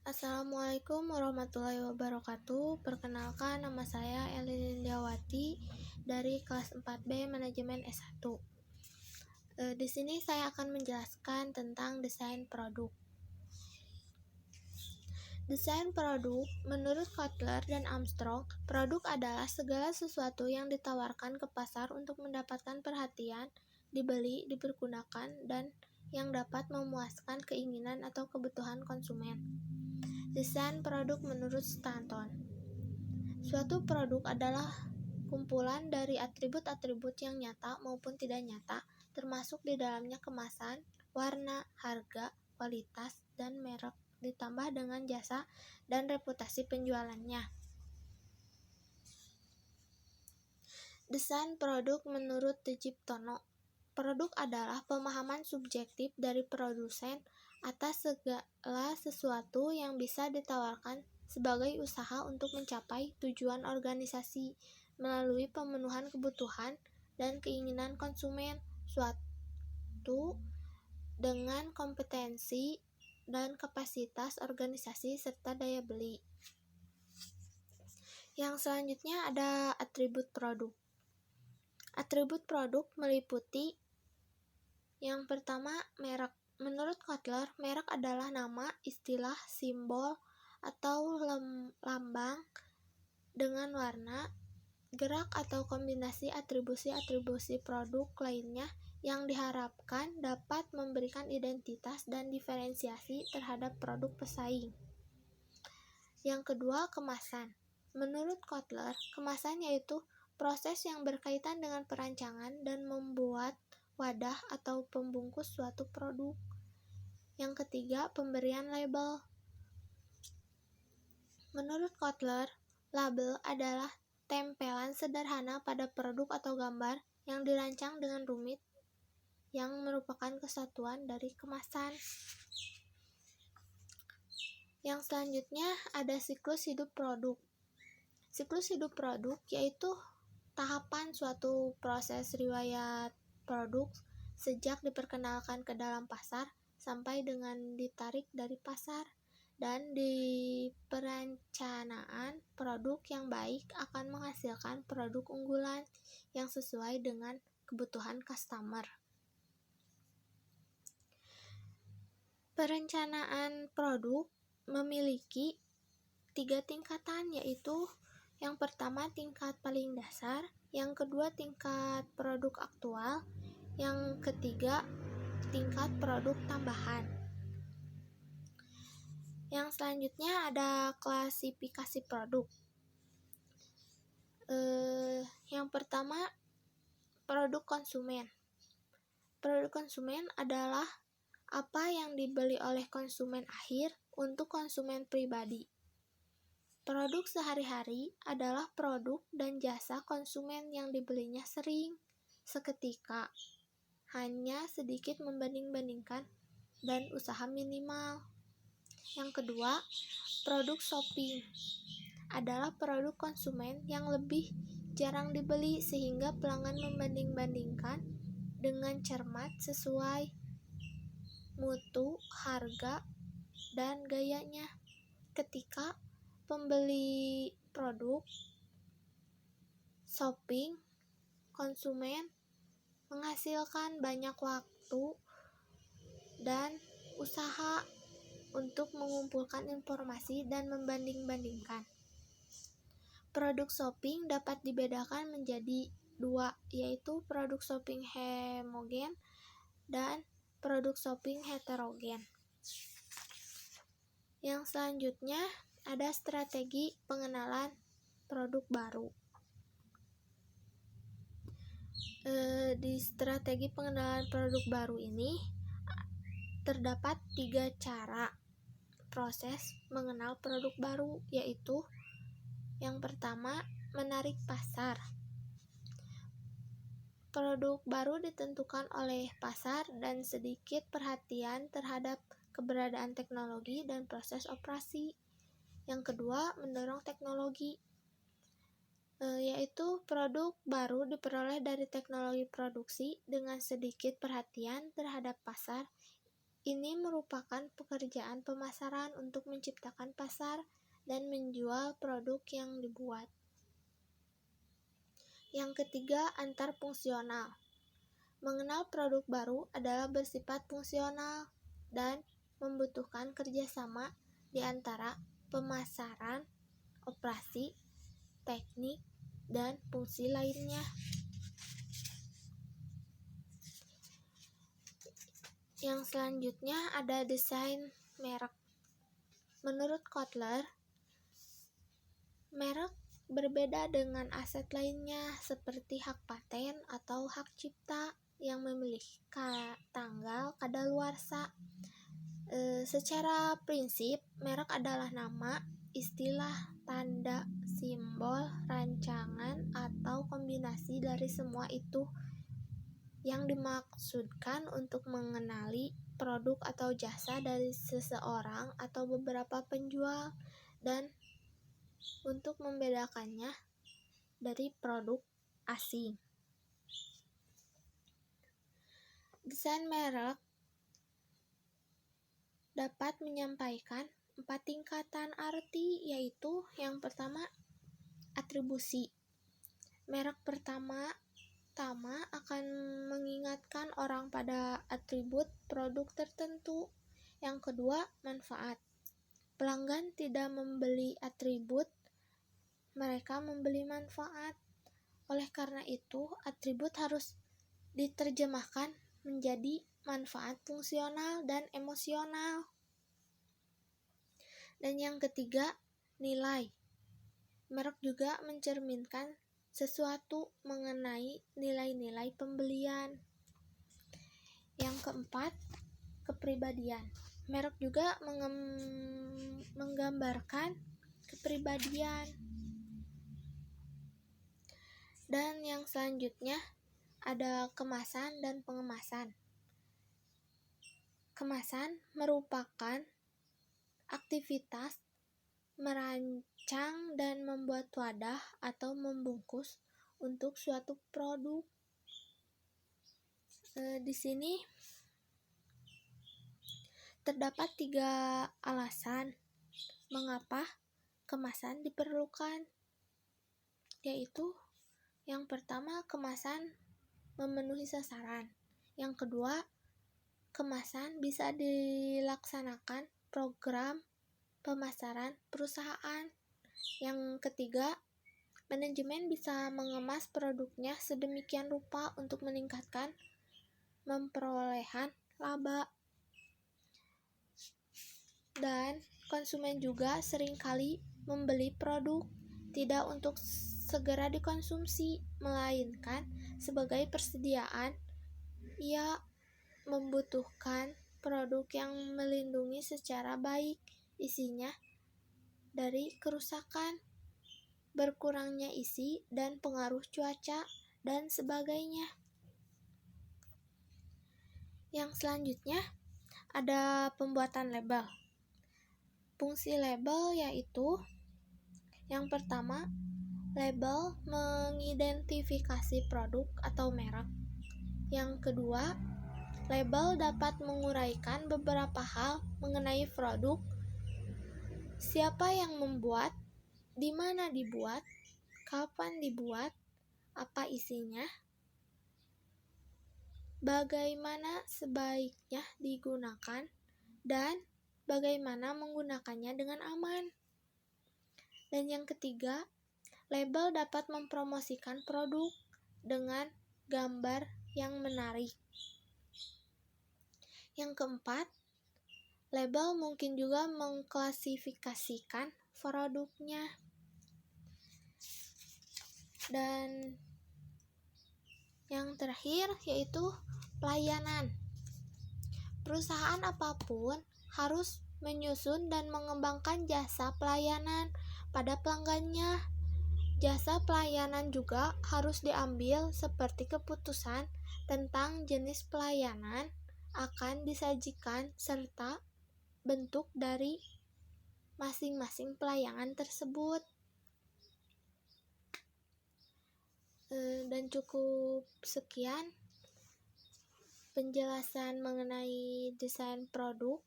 Assalamualaikum warahmatullahi wabarakatuh. Perkenalkan, nama saya Elin Indiawati dari kelas 4B Manajemen S1. Di sini saya akan menjelaskan tentang desain produk. Desain produk, menurut Kotler dan Armstrong, produk adalah segala sesuatu yang ditawarkan ke pasar untuk mendapatkan perhatian, dibeli, dipergunakan, dan yang dapat memuaskan keinginan atau kebutuhan konsumen. Desain produk menurut Stanton. Suatu produk adalah kumpulan dari atribut-atribut yang nyata maupun tidak nyata, termasuk di dalamnya kemasan, warna, harga, kualitas, dan merek, ditambah dengan jasa dan reputasi penjualannya. Desain produk menurut Tejiptono. Produk adalah pemahaman subjektif dari produsen atas segala sesuatu yang bisa ditawarkan sebagai usaha untuk mencapai tujuan organisasi melalui pemenuhan kebutuhan dan keinginan konsumen suatu dengan kompetensi dan kapasitas organisasi serta daya beli. Yang selanjutnya ada atribut produk. Atribut produk meliputi yang pertama, merek. Menurut Kotler, merek adalah nama, istilah, simbol, atau lambang dengan warna, gerak atau kombinasi atribusi-atribusi produk lainnya yang diharapkan dapat memberikan identitas dan diferensiasi terhadap produk pesaing. Yang kedua, kemasan. Menurut Kotler, kemasan yaitu proses yang berkaitan dengan perancangan dan membuat wadah atau pembungkus suatu produk. Yang ketiga, pemberian label. Menurut Kotler, label adalah tempelan sederhana pada produk atau gambar yang dirancang dengan rumit yang merupakan kesatuan dari kemasan. Yang selanjutnya ada siklus hidup produk. Siklus hidup produk yaitu tahapan suatu proses riwayat produk sejak diperkenalkan ke dalam pasar sampai dengan ditarik dari pasar, dan di perencanaan produk yang baik akan menghasilkan produk unggulan yang sesuai dengan kebutuhan customer. Perencanaan produk memiliki 3 tingkatan, yaitu yang pertama tingkat paling dasar, yang kedua tingkat produk aktual, yang ketiga tingkat produk tambahan. Yang selanjutnya ada klasifikasi produk. Yang pertama, produk konsumen. Produk konsumen adalah apa yang dibeli oleh konsumen akhir untuk konsumen pribadi. Produk sehari-hari adalah produk dan jasa konsumen yang dibelinya sering, seketika, hanya sedikit membanding-bandingkan, dan usaha minimal. Yang kedua, produk shopping adalah produk konsumen yang lebih jarang dibeli sehingga pelanggan membanding-bandingkan dengan cermat sesuai mutu, harga, dan gayanya. Ketika pembeli produk shopping, konsumen menghasilkan banyak waktu dan usaha untuk mengumpulkan informasi dan membanding-bandingkan. Produk shopping dapat dibedakan menjadi 2, yaitu produk shopping homogen dan produk shopping heterogen. Yang selanjutnya ada strategi pengenalan produk baru. Di strategi pengenalan produk baru ini terdapat 3 cara proses mengenal produk baru, yaitu yang pertama, menarik pasar. Produk baru ditentukan oleh pasar dan sedikit perhatian terhadap keberadaan teknologi dan proses operasi. Yang kedua, mendorong teknologi, yaitu produk baru diperoleh dari teknologi produksi dengan sedikit perhatian terhadap pasar Ini merupakan pekerjaan pemasaran untuk menciptakan pasar dan menjual produk yang dibuat. Yang ketiga, antarfungsional. Mengenal produk baru adalah bersifat fungsional dan membutuhkan kerjasama di antara pemasaran, operasi, teknik, dan fungsi lainnya. Yang selanjutnya ada desain merek. Menurut Kotler, merek berbeda dengan aset lainnya seperti hak paten atau hak cipta yang memiliki tanggal kadaluarsa. Secara prinsip, merek adalah nama, istilah, tanda, simbol, rancangan, atau kombinasi dari semua itu yang dimaksudkan untuk mengenali produk atau jasa dari seseorang atau beberapa penjual dan untuk membedakannya dari produk asing. Desain merek dapat menyampaikan 4 tingkatan arti, yaitu yang pertama, atribusi. Merek pertama akan mengingatkan orang pada atribut produk tertentu. Yang kedua, manfaat. Pelanggan tidak membeli atribut, mereka membeli manfaat. Oleh karena itu, atribut harus diterjemahkan menjadi manfaat fungsional dan emosional. Dan yang ketiga, nilai. Merek juga mencerminkan sesuatu mengenai nilai-nilai pembelian. Yang keempat, kepribadian. Merek juga menggambarkan kepribadian. Dan yang selanjutnya ada kemasan dan pengemasan. Kemasan merupakan aktivitas merancang dan membuat wadah atau membungkus untuk suatu produk. Di sini terdapat 3 alasan mengapa kemasan diperlukan, yaitu yang pertama, kemasan memenuhi sasaran. Yang kedua, kemasan bisa dilaksanakan program pemasaran perusahaan. Yang ketiga, manajemen bisa mengemas produknya sedemikian rupa untuk meningkatkan memperolehan laba. Dan konsumen juga seringkali membeli produk tidak untuk segera dikonsumsi, melainkan sebagai persediaan. Ia membutuhkan produk yang melindungi secara baik isinya dari kerusakan, berkurangnya isi, dan pengaruh cuaca, dan sebagainya. Yang selanjutnya ada pembuatan label. Fungsi label yaitu yang pertama, label mengidentifikasi produk atau merek. Yang kedua, label dapat menguraikan beberapa hal mengenai produk, siapa yang membuat, di mana dibuat, kapan dibuat, apa isinya, bagaimana sebaiknya digunakan, dan bagaimana menggunakannya dengan aman. Dan yang ketiga, label dapat mempromosikan produk dengan gambar yang menarik. Yang keempat, label mungkin juga mengklasifikasikan produknya. Dan yang terakhir yaitu pelayanan. Perusahaan apapun harus menyusun dan mengembangkan jasa pelayanan pada pelanggannya. Jasa pelayanan juga harus diambil seperti keputusan tentang jenis pelayanan akan disajikan serta bentuk dari masing-masing pelayanan tersebut. Dan cukup sekian penjelasan mengenai desain produk.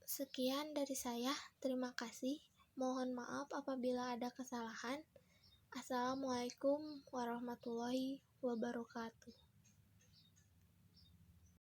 Sekian dari saya, terima kasih. Mohon maaf apabila ada kesalahan. Assalamualaikum warahmatullahi wabarakatuh.